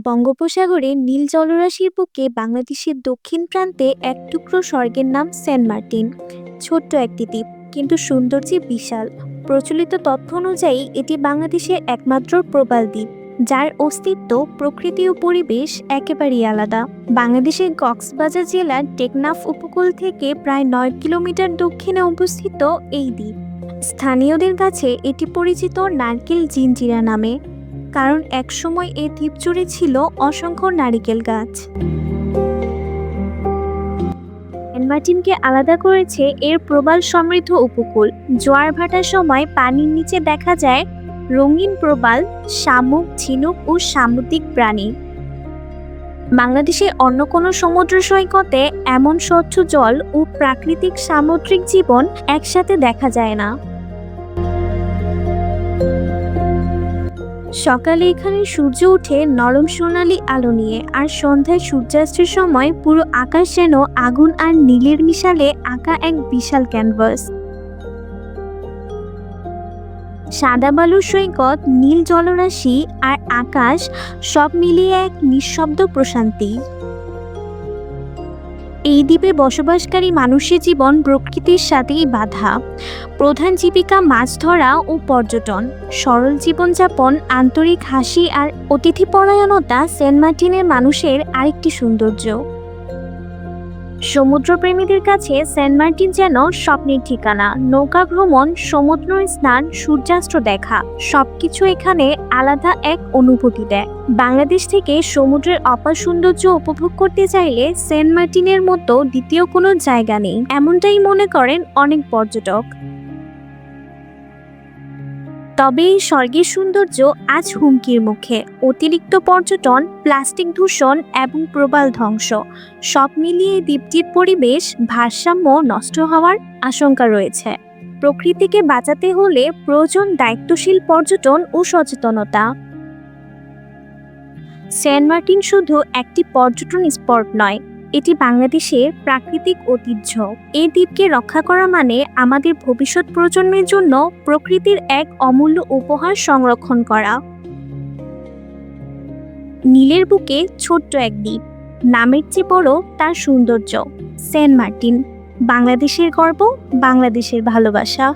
বঙ্গোপসাগরে নীল জলরাশির বুকে বাংলাদেশের দক্ষিণ প্রান্তে এক টুকরো স্বর্গের নাম সেন্ট মার্টিন। ছোট্ট একটি দ্বীপ, কিন্তু সৌন্দর্যে বিশাল। প্রচলিত তথ্য অনুযায়ী এটি বাংলাদেশের একমাত্র প্রবাল দ্বীপ, যার অস্তিত্ব, প্রকৃতি ও পরিবেশ একেবারেই আলাদা। বাংলাদেশের কক্সবাজার জেলার টেকনাফ উপকূল থেকে প্রায় 9 কিলোমিটার দক্ষিণে অবস্থিত এই দ্বীপ। স্থানীয়দের কাছে এটি পরিচিত নারকেল জিঞ্জিরা নামে, কারণ একসময় এই দ্বীপ জুড়ে ছিল অসংখ্য নারিকেল গাছ। সেন্ট মার্টিনকে আলাদা করেছে এর প্রবাল সমৃদ্ধ উপকূল। জোয়ার ভাটার সময় পানির নিচে দেখা যায় রঙিন প্রবাল, শামুক, ঝিনুক ও সামুদ্রিক প্রাণী। বাংলাদেশের অন্য কোনো সমুদ্র সৈকতে এমন স্বচ্ছ জল ও প্রাকৃতিক সামুদ্রিক জীবন একসাথে দেখা যায় না। সকালে এখানে সূর্য ওঠে নরম সোনালী আলো নিয়ে, আর সন্ধ্যায় সূর্যাস্তের সময় পুরো আকাশ যেন আগুন আর নীলের মিশালে আঁকা এক বিশাল ক্যানভাস। সাদা বালুর সৈকত, নীল জলরাশি আর আকাশ সব মিলিয়ে এক নিঃশব্দ প্রশান্তি। এই দ্বীপে বসবাসকারী মানুষের জীবন প্রকৃতির সাথেই বাঁধা। প্রধান জীবিকা মাছ ধরা ও পর্যটন। সরল জীবনযাপন, আন্তরিক হাসি আর অতিথিপরায়ণতা সেন্ট মার্টিনের মানুষের আরেকটি সৌন্দর্য। সমুদ্রপ্রেমীদের কাছে সেন্ট মার্টিন যেন স্বপ্নের ঠিকানা। নৌকা ভ্রমণ, সমুদ্র স্নান, সূর্যাস্ত দেখা, সবকিছু এখানে আলাদা এক অনুভূতি দেয়। বাংলাদেশ থেকে সমুদ্রের অপার সৌন্দর্য উপভোগ করতে চাইলে সেন্ট মার্টিনের মতো দ্বিতীয় কোনো জায়গা নেই, এমনটাই মনে করেন অনেক পর্যটক। তবে এই স্বর্গের সৌন্দর্য আজ হুমকির মুখে। অতিরিক্ত পর্যটন, প্লাস্টিক দূষণ এবং প্রবাল ধ্বংস, সব মিলিয়ে দ্বীপটির পরিবেশ ভারসাম্য নষ্ট হওয়ার আশঙ্কা রয়েছে। প্রকৃতিকে বাঁচাতে হলে প্রয়োজন দায়িত্বশীল পর্যটন ও সচেতনতা। সেন্ট মার্টিন শুধু একটি পর্যটন স্পট নয়, এটি বাংলাদেশের প্রাকৃতিক ঐতিহ্য। এই দ্বীপকে রক্ষা করা মানে আমাদের ভবিষ্যৎ প্রজন্মের জন্য প্রকৃতির এক অমূল্য উপহার সংরক্ষণ করা। নীলের বুকে ছোট্ট এক দ্বীপ, নামের চেয়ে বড় তার সৌন্দর্য। সেন্ট মার্টিন, বাংলাদেশের গর্ব, বাংলাদেশের ভালোবাসা।